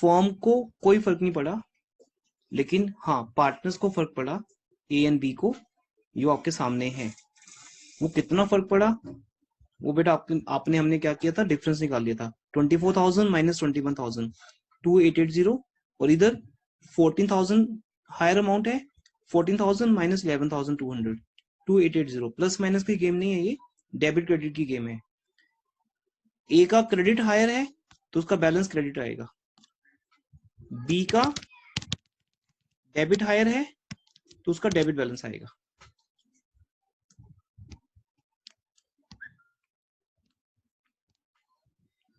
Firm को कोई फर्क नहीं पड़ा, लेकिन हाँ पार्टनर्स को फर्क पड़ा, ए एंड बी को, जो आपके सामने है। वो कितना फर्क पड़ा, वो बेटा आपने हमने क्या किया था, डिफरेंस निकाल लिया था। 24,000 माइनस 21,000, 2880। और इधर 14,000 हायर अमाउंट है, 14,000 माइनस 11,200, 2880। प्लस माइनस की गेम नहीं है ये, डेबिट क्रेडिट की गेम है। ए का क्रेडिट हायर है तो उसका बैलेंस क्रेडिट आएगा, बी का डेबिट हायर है तो उसका डेबिट बैलेंस आएगा।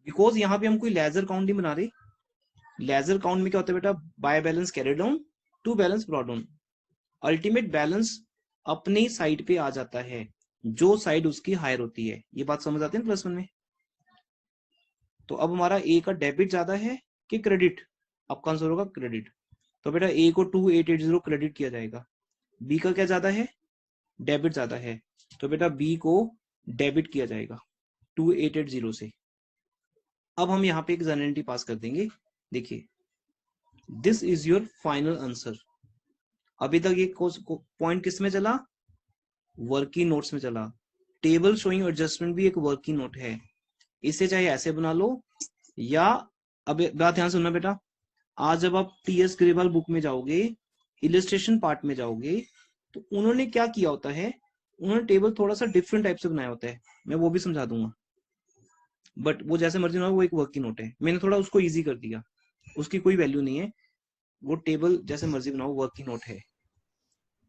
बिकॉज यहां पे हम कोई लेजर काउंट नहीं बना रहे। लेजर काउंट में क्या होता है बेटा, by balance carry down to balance brought down. Ultimate balance अपनी साइड पे आ जाता है, जो साइड उसकी हायर होती है। ये बात समझ आती है प्लस वन में। तो अब हमारा ए का डेबिट ज्यादा है कि क्रेडिट, आपका आंसर होगा क्रेडिट। तो बेटा ए को 2880 क्रेडिट किया जाएगा। बी का क्या ज्यादा है, डेबिट ज्यादा है, तो बेटा बी को डेबिट किया जाएगा 2880 से। अब हम यहाँ पे एक जनरलिटी पास कर देंगे। देखिए, this is your final answer. अभी तक ये पॉइंट किस में चला, वर्किंग नोट्स में चला। टेबल शोइंग एडजस्टमेंट भी एक वर्किंग नोट है। इसे चाहे ऐसे बना लो, या अब बात ध्यान सुनना बेटा, आज जब आप टीएस ग्रेवाल बुक में जाओगे, इलिस्ट्रेशन पार्ट में जाओगे, तो उन्होंने क्या किया होता है, उन्होंने टेबल थोड़ा सा डिफरेंट टाइप से बनाया होता है। मैं वो भी समझा दूंगा, बट वो जैसे मर्जी ना हो, वो एक वर्किंग नोट है। मैंने थोड़ा उसको इजी कर दिया, उसकी कोई वैल्यू नहीं है। वो टेबल जैसे मर्जी बनाओ, वर्किंग नोट है।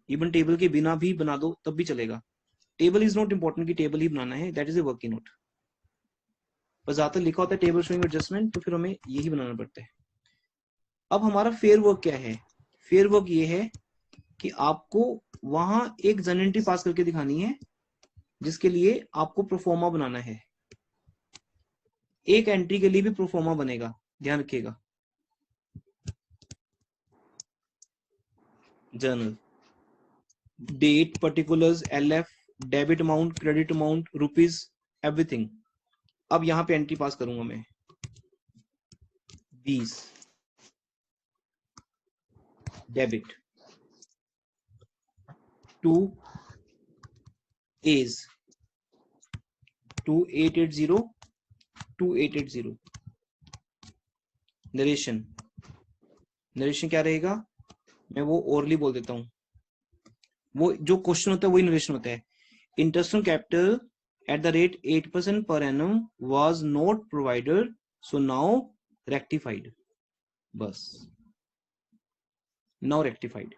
इवन टेबल के बिना भी बना दो तब भी चलेगा। टेबल इज नॉट इंपॉर्टेंट कि टेबल ही बनाना है, that is a working note. बस ज्यादातर लिखा होता है टेबल शोइंग एडजस्टमेंट, तो फिर हमें यही बनाना पड़ता है। अब हमारा फेयर वर्क क्या है, फेयर वर्क ये है कि आपको वहां एक जनरलिटी पास करके दिखानी है, जिसके लिए आपको प्रोफोर्मा बनाना है। एक एंट्री के लिए भी प्रोफोर्मा बनेगा, ध्यान रखिएगा। Journal, date, particulars, LF, debit amount, credit amount, rupees, everything. अब यहां पे एंट्री पास करूंगा मैं 20 डेबिट टू एज 2880 2880। नरेशन, नरेशन क्या रहेगा, मैं वो ओरली बोल देता हूं, वो जो क्वेश्चन होता है वही नरेशन होता है। Interest on capital at the rate 8% per annum was not provided, so now rectified. बस, now rectified.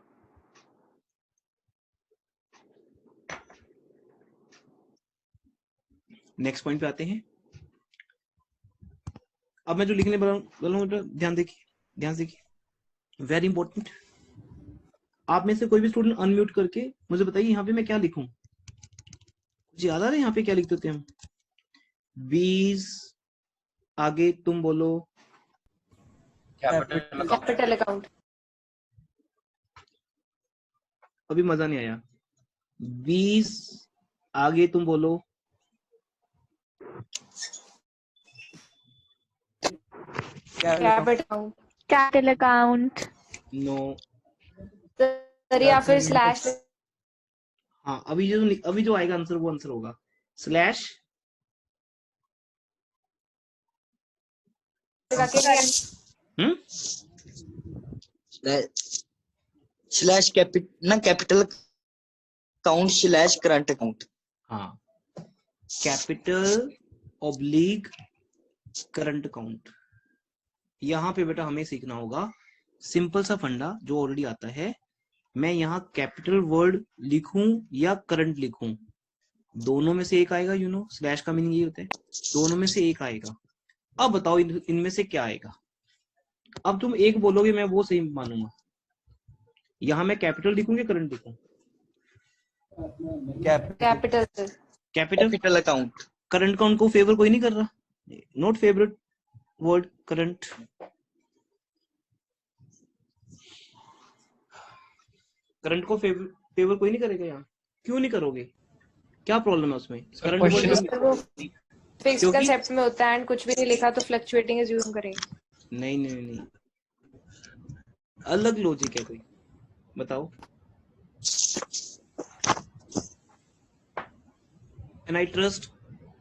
नेक्स्ट पॉइंट पे आते हैं। अब मैं जो लिखने वाला हूं ध्यान देखिए, ध्यान से देखिए, वेरी इंपॉर्टेंट। आप में से कोई भी स्टूडेंट अनम्यूट करके मुझे बताइए यहाँ पे मैं क्या लिखूं। कुछ याद आ रहा है यहाँ पे क्या लिखते थे हम? 20 आगे तुम बोलो, कैपिटल अकाउंट। अभी मजा नहीं आया। 20 आगे तुम बोलो, कैपिटल अकाउंट। नो, सर या फिर स्लैश। हाँ, अभी जो आएगा आंसर वो आंसर होगा। Slash, slash capital account slash current account. हाँ, कैपिटल ऑब्लिक करंट अकाउंट। यहाँ पे बेटा हमें सीखना होगा सिंपल सा फंडा जो ऑलरेडी आता है। मैं यहाँ कैपिटल वर्ड लिखूं या करंट लिखूं, दोनों में से एक आएगा। यू नो स्लैश का मीनिंग ये होता है, दोनों में से एक आएगा। अब बताओ इनमें से क्या आएगा। अब तुम एक बोलोगे मैं वो सही मानूंगा। यहाँ मैं कैपिटल लिखूं या करंट लिखूं? Capital. Capital account. Current account को फेवर कोई नहीं कर रहा, not favourite word current. Current को फेवर कोई नहीं करेगा यहाँ, क्यों नहीं करोगे, क्या प्रॉब्लम है उसमें? करंट वर्ड फिक्स कांसेप्ट में होता है एंड कुछ भी नहीं लिखा तो फ्लक्चुएटिंग एज्यूम करेंगे। नहीं नहीं नहीं, अलग लॉजिक है कोई, बताओ। And I trust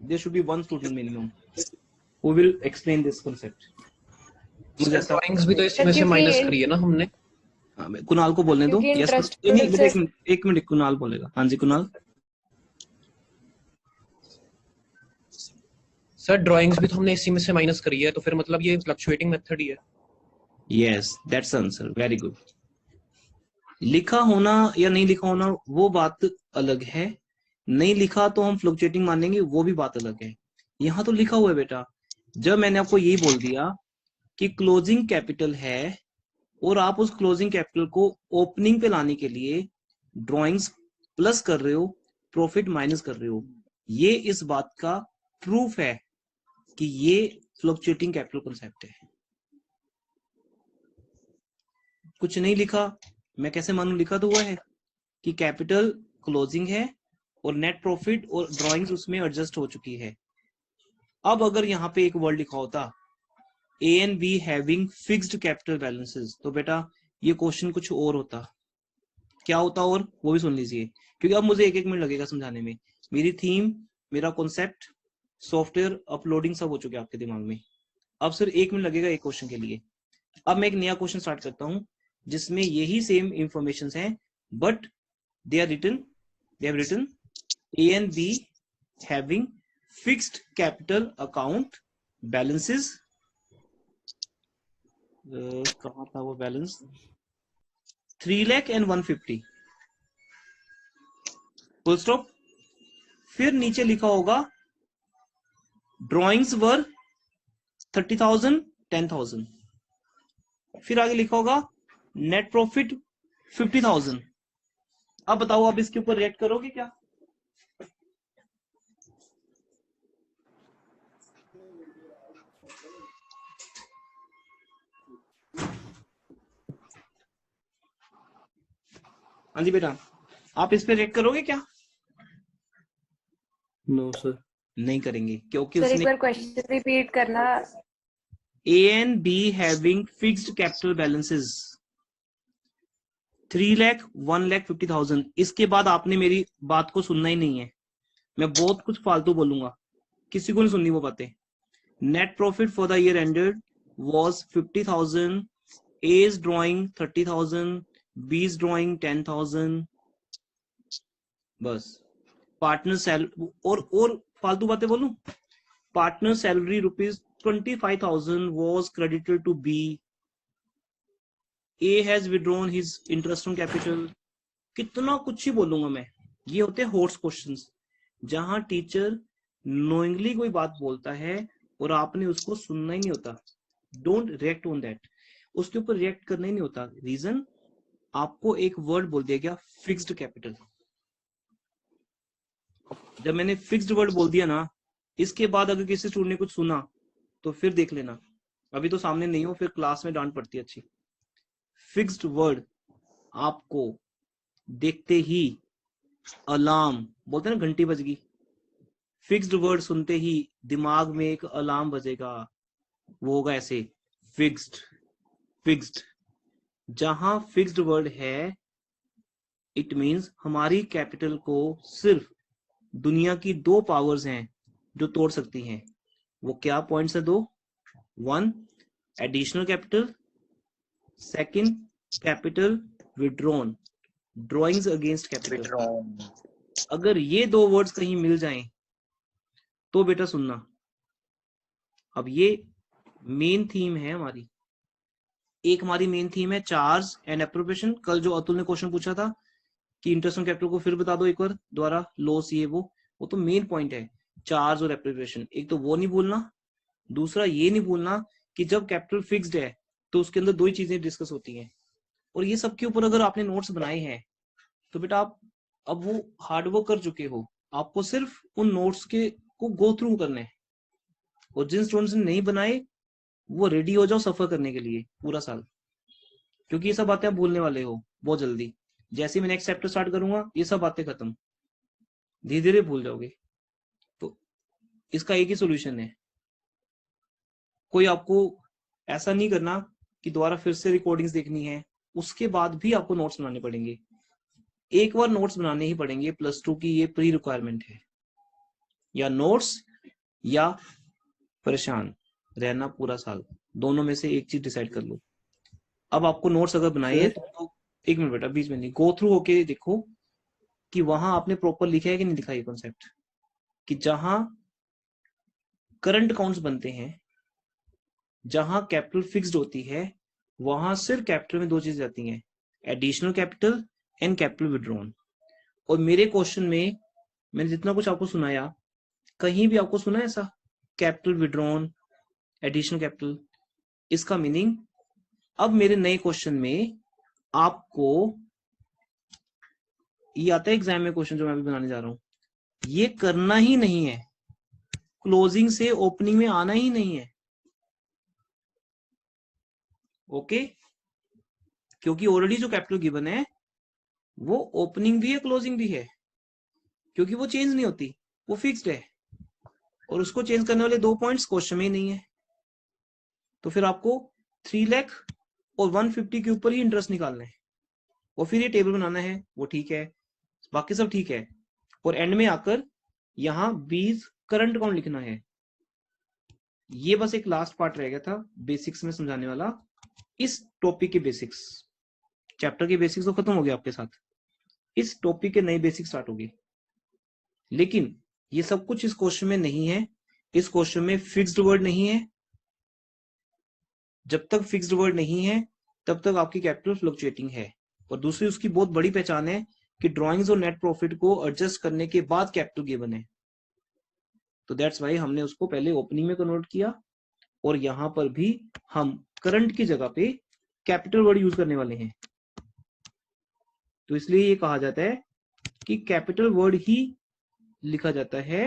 there should be one student minimum who will explain this concept. मुझे ऐसा ड्राइंग्स भी तो इसमें से क्योंकि माइनस करी है ना हमने। हाँ, कुणाल को बोलने दो। क्योंकि यस इंटरेस्ट नहीं, बेटा से एक मिनट कुणाल बोलेगा। हाँ जी कुणाल। सर ड्राइंग्स भी तो हमने इसी में से माइनस करी है, तो फिर मतलब ये फ्लक्चुएटिंग मेथड ही है। Yes that's answer, very good. लिखा होना या नहीं लिखा होना वो बात अलग है, नहीं लिखा तो हम फ्लक्चुएटिंग मानेंगे, वो भी बात अलग है। यहाँ तो लिखा हुआ है बेटा। जब मैंने आपको यही बोल दिया कि क्लोजिंग कैपिटल है और आप उस क्लोजिंग कैपिटल को ओपनिंग पे लाने के लिए ड्राइंग्स प्लस कर रहे हो, प्रॉफिट माइनस कर रहे हो, ये इस बात का प्रूफ है कि ये फ्लक्चुएटिंग कैपिटल कॉन्सेप्ट है। कुछ नहीं लिखा, मैं कैसे मानूं? लिखा तो हुआ है कि कैपिटल क्लोजिंग है और नेट प्रॉफिट और ड्राइंग्स उसमें एडजस्ट हो चुकी है। अब अगर यहाँ पे एक वर्ड लिखा होता A and be having fixed capital balances, तो बेटा ये क्वेश्चन कुछ और होता। क्या होता और वो भी सुन लीजिए, क्योंकि अब मुझे एक मिनट लगेगा समझाने में। मेरी थीम, मेरा कॉन्सेप्ट, सॉफ्टवेयर अपलोडिंग सब हो चुके आपके दिमाग में। अब सिर्फ 1 मिनट लगेगा एक क्वेश्चन के लिए। अब मैं एक नया क्वेश्चन स्टार्ट करता हूं जिसमें यही सेम इंफॉर्मेशन है, but they have written A and B having fixed capital account balances, कहाँ था वो balance, 3 lakh and 150 full stop. फिर नीचे लिखा होगा ड्रॉइंग्स वर 30,000 10,000, फिर आगे लिखा होगा नेट प्रॉफिट 50,000। अब बताओ आप इसके ऊपर रिएक्ट करोगे क्या? हाँ जी बेटा, आप इस पे रिएक्ट करोगे क्या? No sir. नहीं करेंगे क्योंकि सर एक उसने बार क्वेश्चन रिपीट करना। A and B having fixed capital balances 3 lakh 1,50,000। इसके बाद आपने मेरी बात को सुनना ही नहीं है, मैं बहुत कुछ फालतू बोलूंगा, किसी को नहीं सुननी वो बातें। Net profit for the year ended was 50,000, A's drawing 30,000, B's drawing 10,000। बस पार्टनर सैलरी और फालतू बातें बोलूं। Partner salary ₹25,000 was credited to B. A has withdrawn his interest on capital। कितना कुछ ही बोलूंगा मैं। ये होते हैं हॉर्स क्वेश्चंस, जहां टीचर नोइंगली कोई बात बोलता है और आपने उसको सुनना ही नहीं होता। डोंट रिएक्ट ऑन दैट, उसके ऊपर रिएक्ट करना ही नहीं होता। रीजन, आपको एक वर्ड बोल दिया गया फिक्स्ड कैपिटल। जब मैंने फिक्स्ड वर्ड बोल दिया ना, इसके बाद अगर किसी स्टूडेंट ने कुछ सुना तो फिर देख लेना, अभी तो सामने नहीं हो, फिर क्लास में डांट पड़ती है अच्छी। फिक्स्ड वर्ड आपको देखते ही अलार्म बोलते हैं ना, घंटी बज गई। फिक्स्ड वर्ड सुनते ही दिमाग में एक अलार्म बजेगा, वो होगा ऐसे, फिक्स्ड फिक्स्ड। जहां फिक्स्ड वर्ड है इट मींस हमारी कैपिटल को सिर्फ दुनिया की 2 पावर्स हैं जो तोड़ सकती हैं। वो क्या पॉइंट्स है 2? 1 additional capital, second capital withdrawn, drawings against capital. अगर ये 2 वर्ड्स कहीं मिल जाएं तो बेटा सुनना, अब ये मेन थीम है हमारी। एक हमारी मेन थीम है चार्ज एंड एप्रोप्रिएशन। कल जो अतुल ने क्वेश्चन पूछा था कि इंटरेस्ट ऑन कैपिटल को फिर बता दो एक बार दोबारा, लॉस ये वो तो मेन पॉइंट है, चार्ज और एप्रोप्रिएशन। एक तो वो नहीं भूलना, दूसरा ये नहीं भूलना कि जब कैपिटल फिक्स्ड है तो उसके अंदर 2 ही चीजें डिस्कस होती हैं। और ये सब के ऊपर अगर आपने नोट्स बनाए हैं तो बेटा आप अब वो हार्डवर्क कर चुके हो, आपको सिर्फ उन नोट्स के को गो थ्रू करना है। और जिन स्टूडेंट्स ने नहीं बनाए वो रेडी हो जाओ सफर करने के लिए पूरा साल, क्योंकि ये सब बातें आप भूलने वाले हो बहुत जल्दी। जैसे मैं नेक्स्ट चैप्टर स्टार्ट करूंगा ये सब बातें खत्म, धीरे धीरे भूल जाओगे। तो इसका एक ही सोल्यूशन है, कोई आपको ऐसा नहीं करना कि दोबारा फिर से रिकॉर्डिंग्स देखनी है, उसके बाद भी आपको नोट्स बनाने पड़ेंगे। एक बार नोट्स बनाने ही पड़ेंगे, +2 की ये प्री रिक्वायरमेंट है। या नोट्स या परेशान रहना पूरा साल, दोनों में से एक चीज डिसाइड कर लो। अब आपको नोट्स अगर बनाए हैं तो एक मिनट बेटा, बीच में नहीं, गो थ्रू होके देखो कि वहां आपने प्रॉपर लिखा है कि नहीं लिखा ये कॉन्सेप्ट, कि जहां करंट अकाउंट्स बनते हैं, जहां कैपिटल फिक्स्ड होती है, वहां सिर्फ कैपिटल में दो चीजें आती हैं, additional capital and capital withdrawn. और मेरे क्वेश्चन में मैंने जितना कुछ आपको सुनाया, कहीं भी आपको सुना है ऐसा कैपिटल विड्रॉन, एडिशनल कैपिटल? इसका मीनिंग अब मेरे नए क्वेश्चन में आपको ये आता है एग्जाम में क्वेश्चन जो मैं अभी बनाने जा रहा हूं, ये करना ही नहीं है, क्लोजिंग से ओपनिंग में आना ही नहीं है। ओके, क्योंकि ऑलरेडी जो कैपिटल गिवन है वो ओपनिंग भी है क्लोजिंग भी है, क्योंकि वो चेंज नहीं होती, वो फिक्स्ड है, और उसको चेंज करने वाले 2 पॉइंट्स क्वेश्चन में ही नहीं है। तो फिर आपको 3 लाख और 150 के ऊपर ही इंटरेस्ट निकालना है, और फिर ये टेबल बनाना है, वो ठीक है, बाकी सब ठीक है, और एंड में आकर यहाँ 20 करंट अकाउंट लिखना है। ये बस एक लास्ट पार्ट रह गया था बेसिक्स में समझाने वाला। इस टॉपिक के बेसिक्स, चैप्टर के बेसिक्स तो खत्म हो गया आपके साथ, इस टॉपिक के नए बेसिक्स स्टार्ट हो गए। लेकिन ये सब कुछ इस क्वेश्चन में नहीं है। इस क्वेश्चन में फिक्स्ड वर्ड नहीं है। जब तक फिक्स्ड वर्ड नहीं है तब तक आपकी कैपिटल फ्लक्चुएटिंग है। और दूसरी उसकी बहुत बड़ी पहचान है कि ड्राइंग्स और नेट प्रॉफिट को एडजस्ट करने के बाद कैपिटल गिवन है। तो दैट्स वाई हमने उसको पहले ओपनिंग में कन्वर्ट किया, और यहां पर भी हम करंट की जगह पे कैपिटल वर्ड यूज करने वाले हैं। तो इसलिए ये कहा जाता है कि कैपिटल वर्ड ही लिखा जाता है।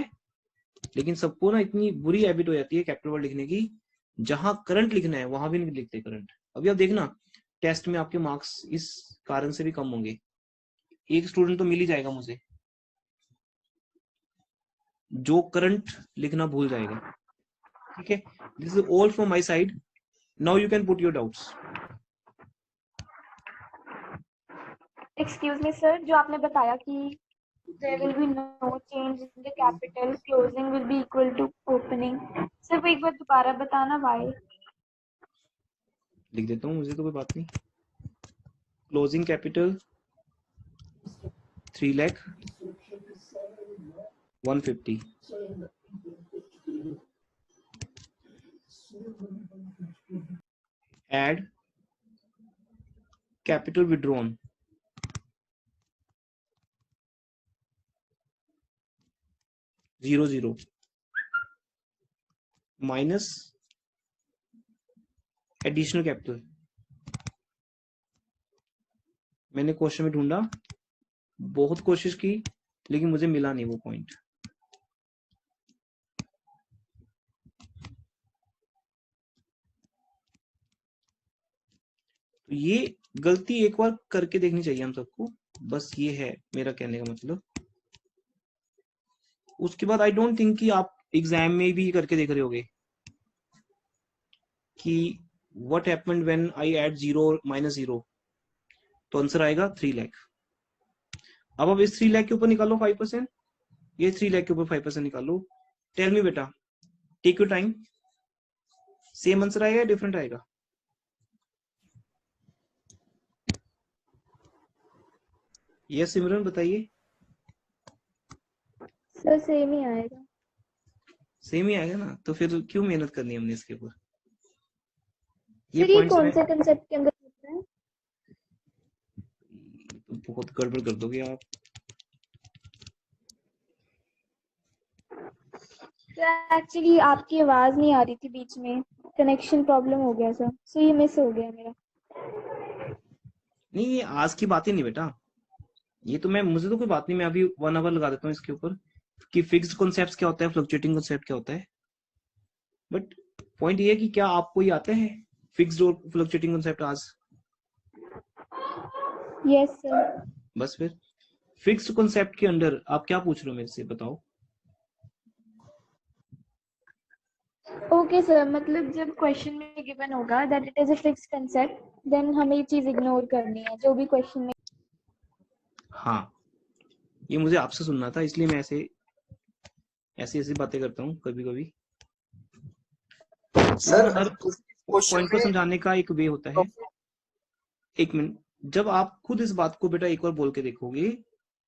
लेकिन सबको ना इतनी बुरी हैबिट हो जाती है कैपिटल वर्ड लिखने की, जहां करंट लिखना है वहां भी नहीं लिखते करंट। अभी आप देखना टेस्ट में आपके मार्क्स इस कारण से भी कम होंगे। एक स्टूडेंट तो मिल ही जाएगा मुझे जो करंट लिखना भूल जाएगा। ठीक है, this is all from my side. Now you can put your doubts. Excuse me sir, जो आपने बताया कि there will be no change in the capital, closing will be equal to opening, सिर्फ एक बार दोबारा बताना why? लिख देता हूँ, मुझे तो कोई बात नहीं। Closing capital 3 lakh 150, add capital withdrawn 00 minus additional capital. मैंने क्वेश्चन में ढूंढा, बहुत कोशिश की, लेकिन मुझे मिला नहीं वो पॉइंट। तो ये गलती एक बार करके देखनी चाहिए हम सबको, बस ये है मेरा कहने का मतलब। उसके बाद आई डोंट थिंक कि आप एग्जाम में भी करके देख रहे होगे कि what happened when I add 0 minus 0, तो आंसर आएगा 3 लाख। अब इस 3 लाख के ऊपर निकालो 5%, ये 3 लाख के ऊपर 5% निकालो। टेल मी बेटा, take your time, same answer आएगा या डिफरेंट आएगा? यस सिमरन बताइए। सर सेम ही आएगा। सेम ही आएगा ना, तो फिर क्यों मेहनत करनी है हमने इसके ऊपर? सर ये पॉइंट्स कौन से कंसेप्ट के अंदर होता है? बहुत गड़बड़ कर दोगे आप। सर एक्चुअली आपकी आवाज नहीं आ रही थी, बीच में कनेक्शन प्रॉब्लम हो गया सर, सो ये मिस हो गया मेरा। नहीं, ये आज की बात ही नहीं बेटा, ये तो मैं, मुझे तो कोई बात नहीं, मैं अभी 1 आवर लगा देता हूँ इसके ऊपर कि फिक्स्ड कॉन्सेप्ट्स क्या होता है, फ्लक्चुएटिंग कॉन्सेप्ट क्या होता है। बट पॉइंट ये है कि क्या आपको ये आता है फिक्स्ड और फ्लक्चुएटिंग कॉन्सेप्ट आज? Yes sir. बस फिर फिक्स्ड कॉन्सेप्ट के अंडर आप क्या पूछ रहे हो मेरे से, बताओ। ओके सर, मतलब जब क्वेश्चन में गिवन होगा that it is a fixed concept, then हमें ये चीज इग्नोर करनी है जो भी क्वेश्चन में। हाँ, ये मुझे आपसे सुनना था, इसलिए मैं ऐसे ऐसी बातें करता हूँ कभी कभी। सर हर क्वेश्चन पॉइंट को में समझाने का एक वे होता है। एक मिनट, जब आप खुद इस बात को बेटा एक बार बोल के देखोगे,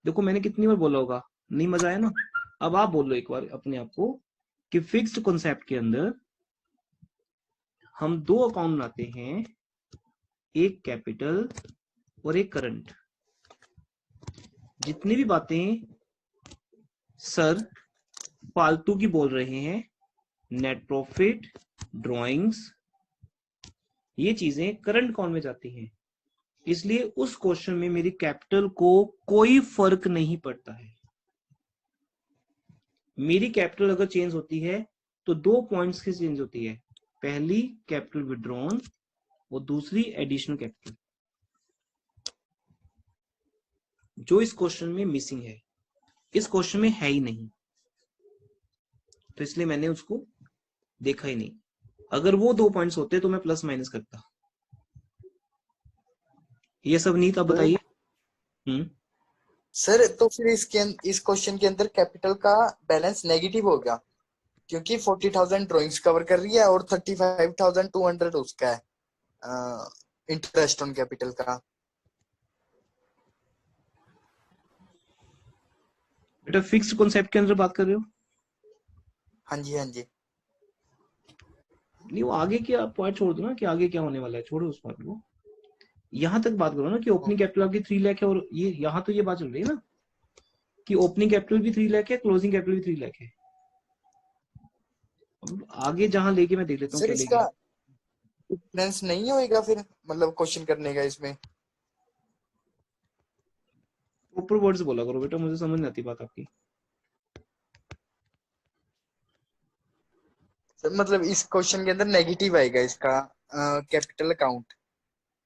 देखो मैंने कितनी बार बोला होगा, नहीं मजा आया ना, अब आप बोलो एक बार अपने आप को कि फिक्स्ड कॉन्सेप्ट के अंदर हम दो अकाउंट बनाते हैं, एक कैपिटल और एक करंट। जितनी भी बातें सर फालतू की बोल रहे हैं, नेट प्रॉफिट, ड्राइंग्स, ये चीजें करंट अकाउंट में जाती हैं। इसलिए उस क्वेश्चन में मेरी कैपिटल को कोई फर्क नहीं पड़ता है। मेरी कैपिटल अगर चेंज होती है तो 2 पॉइंट्स की चेंज होती है, पहली कैपिटल विड्रॉन और दूसरी एडिशनल कैपिटल, जो इस क्वेश्चन में मिसिंग है, इस क्वेश्चन में है ही नहीं, तो इसलिए मैंने उसको देखा ही नहीं। अगर वो 2 पॉइंट्स होते तो मैं प्लस माइनस करता। ये सब नहीं था, बताइए। सर तो फिर इस क्वेश्चन के अंदर कैपिटल का बैलेंस नेगेटिव होगा, क्योंकि 40,000 ड्राइंग्स कवर कर रही है और 35,200 उसका है इंटरेस्ट ऑन कैपिटल का। बेटा फिक्स्ड कॉन्सेप्ट के अंदर बात कर रहे हो? हाँ जी हाँ जी। नहीं, वो आगे क्या पॉइंट छोड़ दो ना, कि आगे क्या होने वाला है, छोड़ो उस बात को। यहां तक बात करो ना कि ओपनिंग कैपिटल आपकी 3 लाख है, और ये यहाँ तो ये बात चल रही है ना कि ओपनिंग कैपिटल भी 3 लाख है, क्लोजिंग कैपिटल भी 3 लाख है। अब आगे जहां लेके मैं देख लेता हूँ सर क्या लेके। इसका डिफरेंस नहीं होएगा फिर, मतलब क्वेश्चन करने का इसमें? प्रॉपर वर्ड्स बोला करो बेटा, मुझे समझ नहीं आती बात आपकी। सर मतलब इस क्वेश्चन के अंदर नेगेटिव आएगा इसका कैपिटल अकाउंट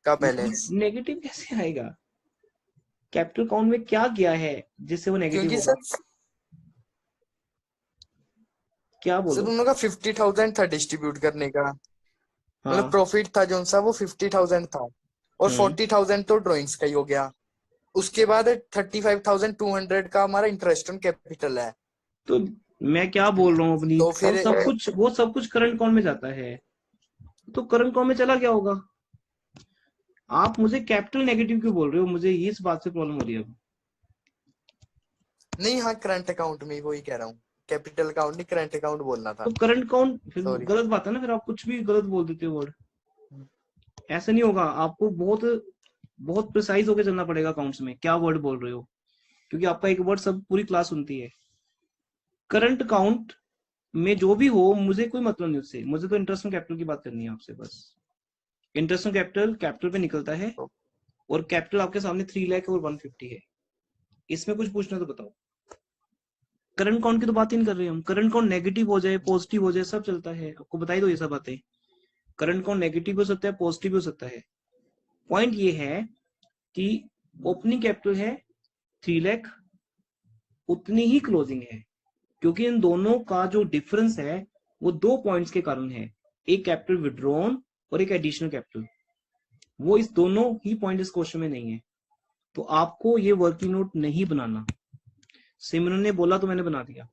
का बैलेंस, नेगेटिव कैसे आएगा? कैपिटल अकाउंट में क्या किया है जिससे वो नेगेटिव क्योंकि होगा? सर क्या सर बोलो। उनका 50,000 था डिस्ट्रीब्यूट करने का, मतलब हाँ। प्रॉफिट था जो सा वो 50,000 था, और हम्म 40,000 तो ड्राइंग्स का ही हो गया। उसके बाद 35,200 का हमारा इंटरेस्ट ऑन कैपिटल है। तो मैं क्या बोल रहा हूँ अपनी, तो अब फिर सब कुछ वो सब कुछ करंट अकाउंट में जाता है, तो करंट अकाउंट में चला क्या होगा? आप मुझे कैपिटल नेगेटिव क्यों बोल रहे हो? मुझे ये इस बात से प्रॉब्लम हो रही है अब। नहीं, हाँ करंट अकाउंट में वही कह रहा हूँ, कैपिटल अकाउंट नहीं करंट अकाउंट बोलना तो था। करंट अकाउंट फिर सॉरी। गलत बात है ना, फिर आप कुछ भी गलत बोल देते हो वर्ड। ऐसा नहीं होगा, आपको बहुत बहुत प्रिसाइज होकर चलना पड़ेगा अकाउंट्स में, क्या वर्ड बोल रहे हो, क्योंकि आपका एक वर्ड सब पूरी क्लास सुनती है। करंट अकाउंट में जो भी हो मुझे कोई मतलब नहीं उससे, मुझे तो इंटरेस्ट कैपिटल की बात करनी है आपसे बस। इंटरेस्ट कैपिटल कैपिटल पे निकलता है, और कैपिटल आपके सामने 3 लाख और 150 है, इसमें कुछ पूछना तो बताओ। करंट अकाउंट की तो बात ही नहीं कर रहे हम। करंट अकाउंट नेगेटिव हो जाए, पॉजिटिव हो जाए, सब चलता है, आपको बताई दो ये सब बातें। करंट अकाउंट नेगेटिव हो सकता है, पॉजिटिव हो सकता है। पॉइंट ये है कि ओपनिंग कैपिटल है 3 लाख, उतनी ही क्लोजिंग है, क्योंकि इन दोनों का जो डिफरेंस है वो 2 पॉइंट्स के कारण है, एक कैपिटल विड्रॉन और एक एडिशनल कैपिटल। वो इस दोनों ही पॉइंट इस क्वेश्चन में नहीं है, तो आपको ये वर्किंग नोट नहीं बनाना। सिमरन ने बोला तो मैंने बना दिया,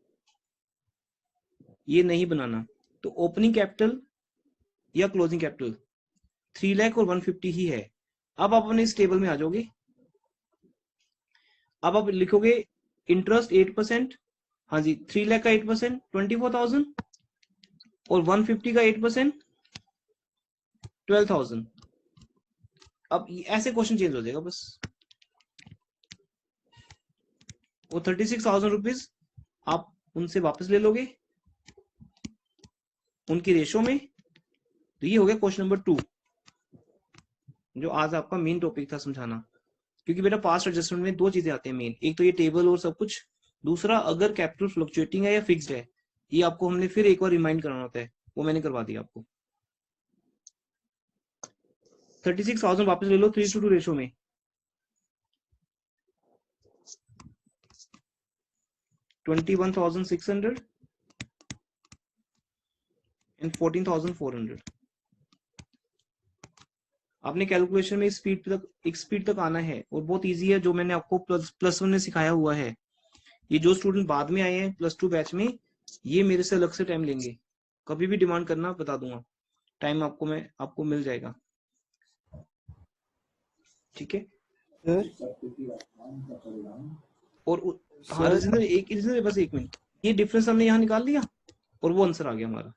ये नहीं बनाना। तो ओपनिंग कैपिटल या क्लोजिंग कैपिटल 3 लाख और 150 ही है। अब आप अपने इस टेबल में आ जाओगे, अब आप लिखोगे इंटरेस्ट 8%, हाँ जी 3 लाख का 8% 24,000, और 150 का 8% 12,000। अब ऐसे क्वेश्चन चेंज हो जाएगा बस। वो 36,000 रुपीज आप उनसे वापस ले लोगे उनकी रेशो में। तो ये हो गया क्वेश्चन नंबर 2, जो आज आपका मेन टॉपिक था समझाना। क्योंकि बेटा पास्ट एडजस्टमेंट में 2 चीजें आती हैं मेन, एक तो ये टेबल और सब कुछ, दूसरा अगर कैपिटल फ्लक्चुएटिंग है या फिक्स्ड है, ये आपको हमने फिर एक बार रिमाइंड कराना होता है, वो मैंने करवा दिया आपको। 36,000 वापस ले लो 3:2 रेशो में, 21,600 एंड 14,400। आपने कैलकुलेशन में एक स्पीड तक आना है और बहुत इजी है, जो मैंने आपको प्लस 1 में सिखाया हुआ है। ये जो स्टूडेंट बाद में आए हैं +2 बैच में, ये मेरे से अलग से टाइम लेंगे, कभी भी डिमांड करना बता दूंगा, टाइम आपको मिल जाएगा, ठीक है। और हाँ राजेंद्र, बस 1 मिनट, ये डिफरेंस हमने यहाँ निकाल लिया और वो आंसर आ गया हमारा।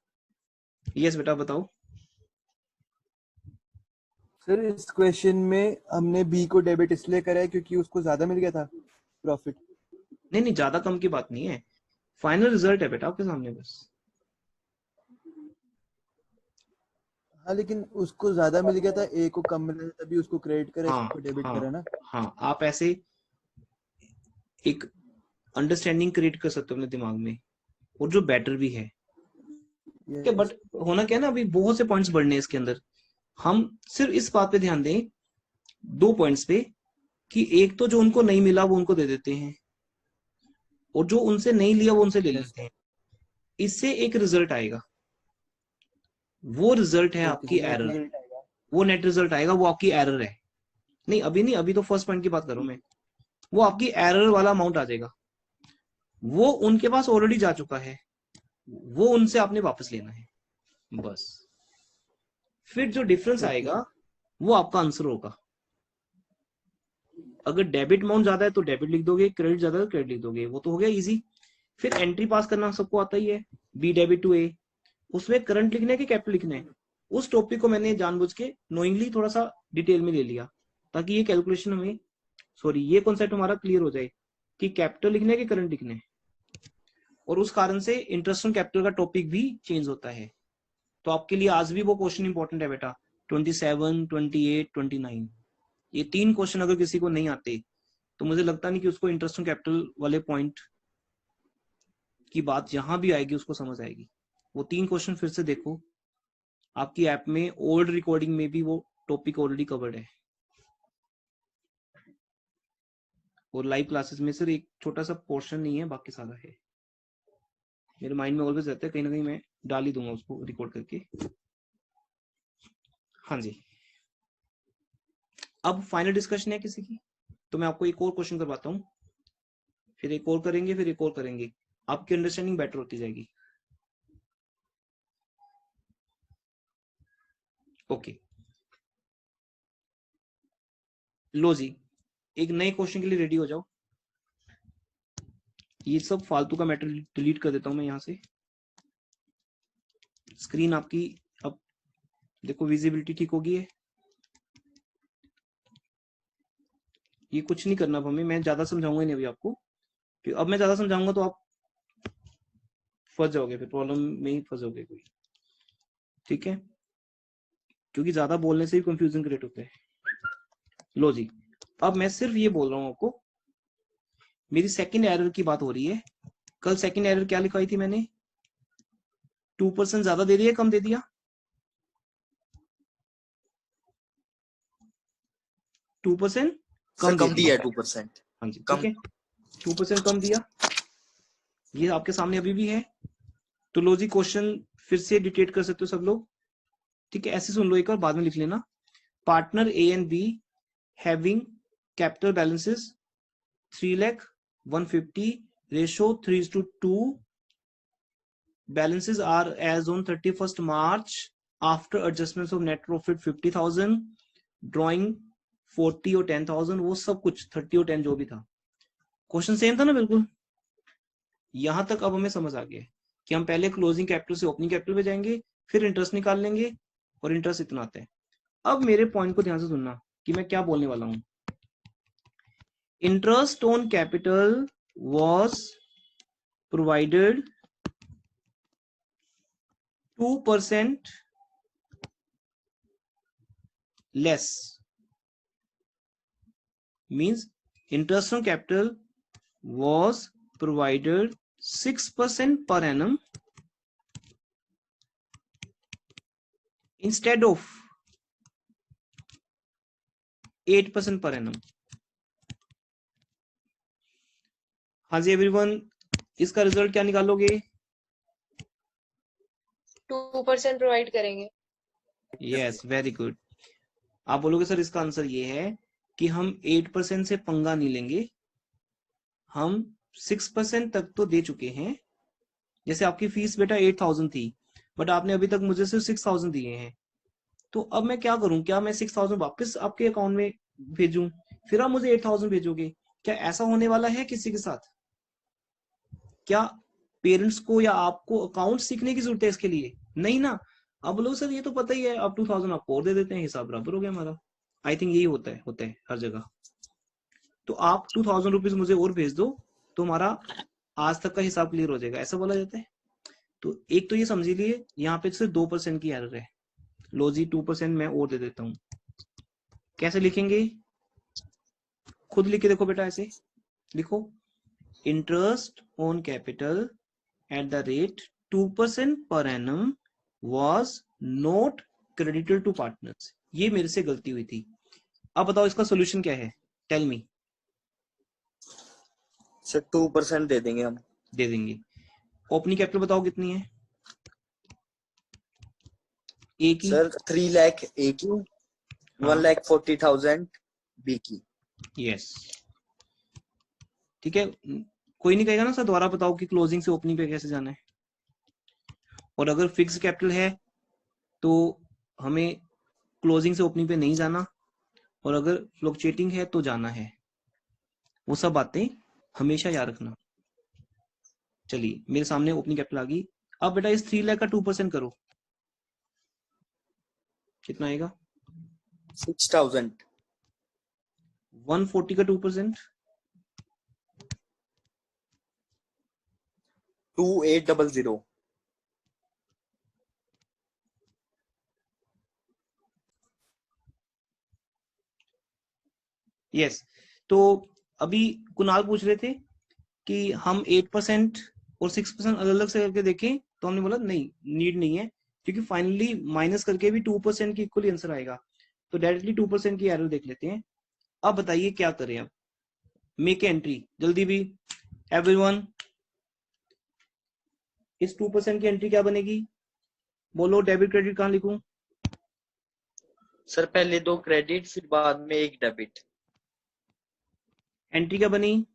यस बेटा बताओ। सर इस क्वेश्चन में हमने बी को डेबिट इसलिए करा है क्योंकि उसको ज्यादा मिल गया था प्रॉफिट। नहीं ज्यादा कम की बात नहीं है, फाइनल रिजल्ट है बेटा आपके सामने बस। हाँ लेकिन उसको ज्यादा मिल गया था, ए को कम मिला था, तभी उसको क्रेडिट करा, हाँ इसको डेबिट हाँ करा ना। हाँ, आप ऐसे एक अंडरस्टैंडिंग क्रिएट कर सकते हो अपने दिमाग में, और जो बेटर भी है। Yes. बट होना क्या है ना, अभी बहुत से पॉइंट्स बढ़ने हैं इसके अंदर, हम सिर्फ इस बात पे ध्यान दें 2 पॉइंट्स पे, कि एक तो जो उनको नहीं मिला वो उनको दे देते हैं, और जो उनसे नहीं लिया वो उनसे ले Yes. लेते हैं। इससे एक रिजल्ट आएगा, वो रिजल्ट है आपकी एरर, वो नेट रिजल्ट आएगा, वो आपकी एरर है। नहीं अभी नहीं, अभी तो फर्स्ट पॉइंट की बात करूं मैं, वो आपकी एरर वाला अमाउंट आ जाएगा, वो उनके पास ऑलरेडी जा चुका है, वो उनसे आपने वापस लेना है बस। फिर जो डिफरेंस आएगा वो आपका आंसर होगा। अगर डेबिट अमाउंट ज्यादा है तो डेबिट लिख दोगे, क्रेडिट ज्यादा है तो क्रेडिट लिख दोगे, वो तो हो गया इजी। फिर एंट्री पास करना सबको आता ही है, बी डेबिट टू ए, उसमें करंट लिखना है कि कैपिटल लिखना है, उस टॉपिक को मैंने जानबूझ के नोइंगली थोड़ा सा डिटेल में ले लिया, ताकि ये कैलकुलेशन हमें, सॉरी ये कॉन्सेप्ट हमारा क्लियर हो जाए कि कैपिटल लिखना है कि करंट लिखना है। और उस कारण से इंटरेस्ट ऑन कैपिटल का टॉपिक भी चेंज होता है। तो आपके लिए आज भी वो क्वेश्चन इंपॉर्टेंट है बेटा, 27, 28, 29, ये 3 क्वेश्चन अगर किसी को नहीं आते तो मुझे लगता नहीं कि उसको इंटरेस्ट ऑन कैपिटल वाले पॉइंट की बात जहां भी आएगी उसको समझ आएगी। वो 3 क्वेश्चन फिर से देखो, आपकी ऐप में ओल्ड रिकॉर्डिंग में भी वो टॉपिक ऑलरेडी कवर्ड है, और लाइव क्लासेस में सिर्फ एक छोटा सा पोर्शन नहीं है, बाकी सारा है। मेरे माइंड में ऑलवेज रहता है, कहीं ना कहीं मैं डाल ही दूंगा उसको रिकॉर्ड करके। हाँ जी, अब फाइनल डिस्कशन है किसी की, तो मैं आपको एक और क्वेश्चन करवाता हूँ, फिर एक और करेंगे, फिर एक और करेंगे, आपकी अंडरस्टैंडिंग बेटर होती जाएगी। ओके लो जी, एक नए क्वेश्चन के लिए रेडी हो जाओ। ये सब फालतू का मैटर डिलीट कर देता हूं मैं यहां से। स्क्रीन आपकी अब देखो, विजिबिलिटी ठीक होगी है। ये कुछ नहीं करना अब हमें, मैं ज्यादा समझाऊंगा नहीं अभी आपको, फिर अब मैं ज्यादा समझाऊंगा तो आप फंस जाओगे, फिर प्रॉब्लम में ही फंस जाओगे कोई, ठीक है, क्योंकि ज्यादा बोलने से ही कंफ्यूजन क्रिएट होता है। लो जी, अब मैं सिर्फ ये बोल रहा हूँ आपको, मेरी सेकंड एरर की बात हो रही है। कल सेकंड एरर क्या लिखाई थी मैंने, 2% ज्यादा दे दिया कम दे दिया, 2% कम दिया 2%। हाँ जी ठीक है, 2% कम दिया, ये आपके सामने अभी भी है। तो लो जी, क्वेश्चन फिर से डिटेक्ट कर सकते हो सब लोग, ठीक है, ऐसे सुन लो एक बार, बाद में लिख लेना। Partner A and be having capital balances 3,150,000 ratio 3:2, balances are as on 31st March after adjustments of net profit 50,000, drawing 40 और 10,000, वो सब कुछ 30 और 10 जो भी था, क्वेश्चन सेम था ना बिल्कुल। यहां तक अब हमें समझ आ गया कि हम पहले क्लोजिंग कैपिटल से ओपनिंग कैपिटल पे जाएंगे, फिर इंटरेस्ट निकाल लेंगे, और इंटरेस्ट इतना आता है। अब मेरे पॉइंट को ध्यान से सुनना कि मैं क्या बोलने वाला हूं। Interest on capital was provided 2% less, means interest on capital was provided 6% per annum instead of 8% per annum। हाँ जी एवरीवन, इसका रिजल्ट क्या निकालोगे, 2% प्रोवाइड करेंगे। Yes, very good. आप बोलोगे सर इसका आंसर ये है कि हम 8% से पंगा नहीं लेंगे, हम 6% तक तो दे चुके हैं। जैसे आपकी फीस बेटा 8,000 थी, बट आपने अभी तक मुझे सिर्फ 6,000 दिए हैं, तो अब मैं क्या करूं? क्या मैं 6,000 वापस आपके अकाउंट में भेजूं, फिर आप मुझे 8,000 भेजोगे? क्या ऐसा होने वाला है किसी के साथ? क्या पेरेंट्स को या आपको अकाउंट सीखने की जरूरत है इसके लिए? नहीं ना। अब लोग सर ये तो पता ही है, अब 2,000 आपको और दे देते हैं, हिसाब बराबर हो गया हमारा। आई थिंक यही होता है हर जगह। तो आप 2,000 रुपीज मुझे और भेज दो, तो हमारा आज तक का हिसाब क्लियर हो जाएगा, ऐसा बोला जाता है। तो एक तो ये समझ लीजिए यहाँ पे सिर्फ 2% की एरर है। लो जी 2% मैं और दे देता हूँ। कैसे लिखेंगे? खुद लिख के देखो बेटा, ऐसे लिखो, interest on capital at the rate 2% per annum was not credited to partners. ये मेरे से गलती हुई थी। अब बताओ इसका सोल्यूशन क्या है? Tell me. सर 2% दे देंगे हम। दे देंगे। ओपनिंग कैपिटल बताओ कितनी है? ए की। सर 3 लाख ए की, 1,40,000 बी की। यस, ठीक है। कोई नहीं कहेगा ना सर दोबारा बताओ कि क्लोजिंग से ओपनिंग पे कैसे जाना है। और अगर फिक्स कैपिटल है तो हमें क्लोजिंग से ओपनिंग पे नहीं जाना, और अगर फ्लक्चुएटिंग है तो जाना है। वो सब बातें हमेशा याद रखना। चलिए मेरे सामने ओपनिंग कैपिटल आ गई। अब बेटा इस 3 लाख का 2% करो, कितना आएगा? 6,000। 140 का 2%? 2,800। यस। तो अभी कुणाल पूछ रहे थे कि हम 8% और 6% अलग अलग से करके देखें, तो हमने बोला नहीं, नीड नहीं है, क्योंकि फाइनली माइनस करके भी 2% की इक्वली आंसर आएगा। तो डायरेक्टली 2% की एरर देख लेते हैं। अब बताइए क्या करें? अब मेक एंट्री जल्दी भी एवरीवन। इस 2% की एंट्री क्या बनेगी? बोलो, डेबिट क्रेडिट कहाँ लिखूं? सर पहले 2 क्रेडिट, फिर बाद में 1 डेबिट। एंट्री क्या बनी?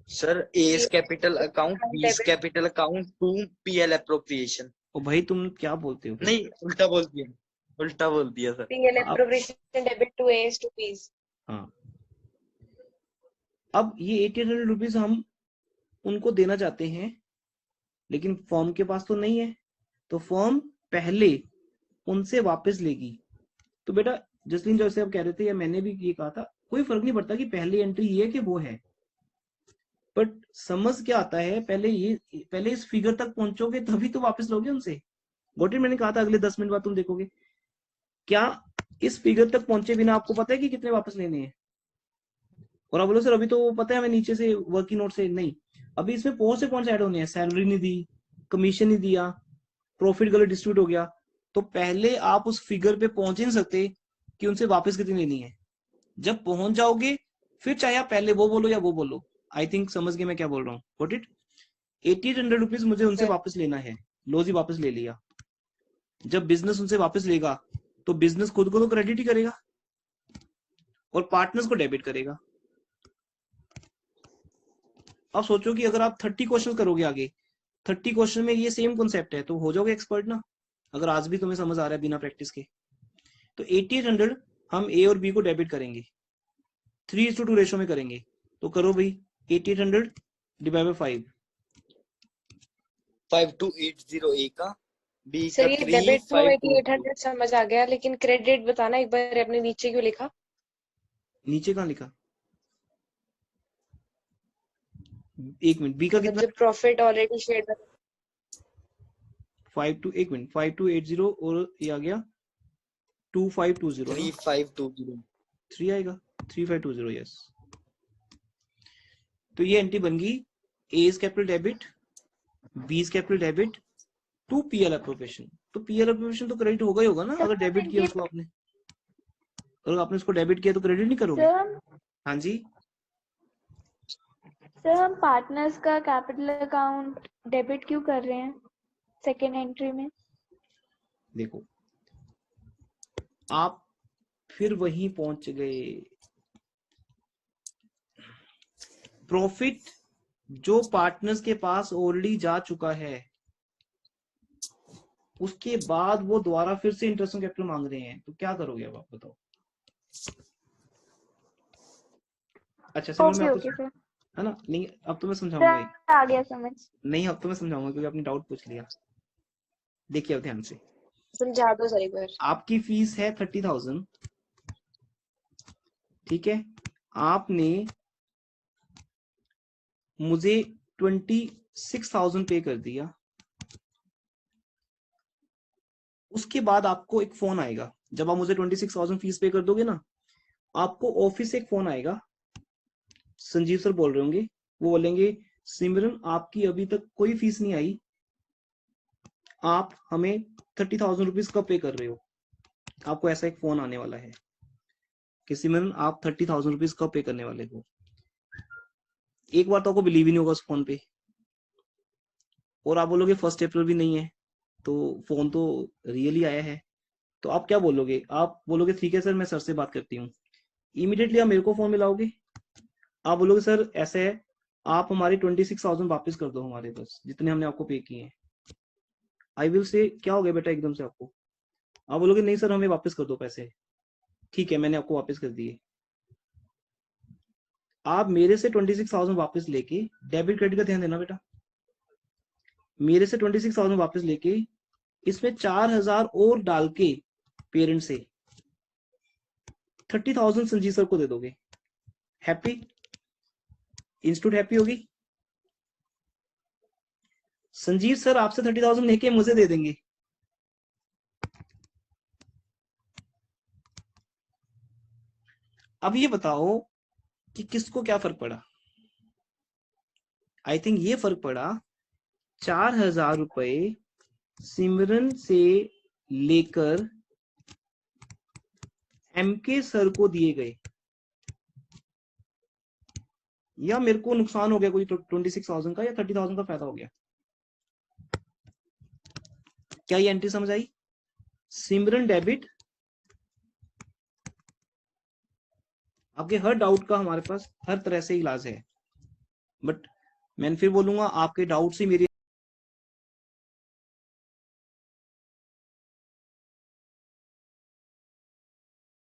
Sir A's capital account, B's capital account, 2 PL appropriation. ओ भाई तुम क्या बोलते हो? नहीं, उल्टा बोल दिया, उल्टा बोल दिया सर। पीएल आप एप्रोप्रिएशन डेबिट टू एस टू पीस। हाँ, अब ये 1,800 रुपीज हम उनको देना चाहते हैं, लेकिन फर्म के पास तो नहीं है, तो फर्म पहले उनसे वापस लेगी। तो बेटा जसलीन जैसे आप कह रहे थे, या मैंने भी ये कहा था, कोई फर्क नहीं पड़ता कि पहली एंट्री ये है कि वो है, बट समझ क्या आता है, पहले इस फिगर तक पहुंचोगे तभी तो वापस लोगे उनसे। गोटी मैंने कहा था अगले 10 मिनट बाद तुम देखोगे। क्या इस फिगर तक पहुंचे बिना आपको पता है कि कितने वापस लेने हैं? और आप बोलो सर अभी तो पता है हमें नीचे से वर्किंग नोट से। नहीं, अभी इसमें बहुत से पॉइंट्स ऐड होने हैं। सैलरी नहीं दी, कमीशन नहीं दिया, प्रॉफिट गलत डिस्ट्रीब्यूट हो गया, तो पहले आप उस फिगर पे पहुंच ही नहीं सकते कि उनसे वापस कितनी लेनी है। जब पहुंच जाओगे फिर चाहे आप पहले वो बोलो या वो बोलो। आई थिंक समझ गए मैं क्या बोल रहा हूँ। वॉट इट 1,800 रुपीज मुझे उनसे वापस लेना है। लो जी वापस ले लिया। जब बिजनेस उनसे वापस लेगा तो बिजनेस खुद को तो क्रेडिट ही करेगा और पार्टनर्स को डेबिट करेगा। अब सोचो कि अगर आप 30 क्वेश्चन करोगे आगे, 30 क्वेश्चन में ये सेम कॉन्सेप्ट है, तो हो जाओगे एक्सपर्ट ना, अगर आज भी तुम्हें समझ आ रहा है बिना प्रैक्टिस के। तो 1,800 हम ए और बी को डेबिट करेंगे, 3:2 रेशो में करेंगे। तो करो भाई, 1,800 डिवाइड बाय 5। 5280 ए का, बी सर का ये डेबिट टू 3,522। 800 समझ आ गया, लेकिन क्रेडिट बताना एक बार, अपने नीचे क्यों लिखा? नीचे कहाँ लिखा? एक मिनट, बी का मतलब कितना? जब प्रॉफिट ऑलरेडी शेयर 1 मिनट, 5280 और ये आ गया 2520 ना? 3520। 3 आएगा, 3520। यस। तो ये एंट्री बन गई, A capital debit, B capital debit to PL appropriation. तो पीएल एप्रोप्रिएशन तो क्रेडिट होगा ही होगा ना, अगर डेबिट किया उसको आपने। अगर आपने उसको डेबिट किया तो क्रेडिट नहीं करोगे? हाँ जी सर हम पार्टनर्स का कैपिटल अकाउंट डेबिट क्यों कर रहे हैं? सेकेंड एंट्री में। देखो आप फिर वहीं पहुंच गए। प्रॉफिट जो पार्टनर्स के पास ऑलरेडी जा चुका है, उसके बाद वो दोबारा फिर से इंटरेस्ट ऑन कैपिटल मांग रहे हैं, तो क्या करोगे अब आप बताओ। अच्छा सिमरन, मैं ओके आपको ओके सर, है ना, नहीं अब तो मैं समझाऊंगा ही। आ गया समझ। नहीं अब तो मैं समझाऊंगा क्योंकि आपने डाउट पूछ लिया। देखिए अब ध्यान से, समझा दो सर एक बार। आपकी फीस है 30,000, ठीक है। आपने मुझे 26,000 पे कर दिया। उसके बाद आपको एक फोन आएगा, जब आप मुझे 26,000 फीस पे कर दोगे ना, आपको ऑफिस से एक फोन आएगा, संजीव सर बोल रहे होंगे, वो बोलेंगे सिमरन आपकी अभी तक कोई फीस नहीं आई, आप हमें 30,000 रुपीज कब पे कर रहे हो। आपको ऐसा एक फोन आने वाला है कि सिमरन आप 30,000 रुपीज कब पे करने वाले हो। एक बार तो आपको बिलीव ही नहीं होगा उस फोन पे, और आप बोलोगे 1 अप्रैल भी नहीं है, तो फोन तो रियली आया है। तो आप क्या बोलोगे, आप बोलोगे ठीक है सर मैं सर से बात करती हूँ। इमीडिएटली आप मेरे को फोन मिलाओगे, आप बोलोगे सर ऐसे है, आप हमारे 26,000 वापस कर दो हमारे पास जितने हमने आपको पे किए हैं। आई विल से क्या हो गया बेटा एकदम से आपको, आप बोलोगे नहीं सर हमें वापस कर दो पैसे। ठीक है मैंने आपको वापस कर दिए। आप मेरे से 26,000 वापस लेके, डेबिट क्रेडिट का ध्यान देना बेटा, मेरे से 26,000 वापस लेके इसमें 4,000 और डाल के पेरेंट से 30,000 संजीव सर को दे दोगे। हैप्पी, इंस्टीट्यूट हैप्पी होगी। संजीव सर आपसे 30,000 लेके मुझे दे देंगे। अब ये बताओ कि किसको क्या फर्क पड़ा। आई थिंक ये फर्क पड़ा, 4,000 रुपए सिमरन से लेकर एमके सर को दिए गए, या मेरे को नुकसान हो गया कोई 26,000 का या 30,000 का फायदा हो गया। क्या ये एंट्री समझ आई। सिमरन डेबिट, आपके हर डाउट का हमारे पास हर तरह से इलाज है, बट मैं फिर बोलूंगा आपके डाउट से मेरी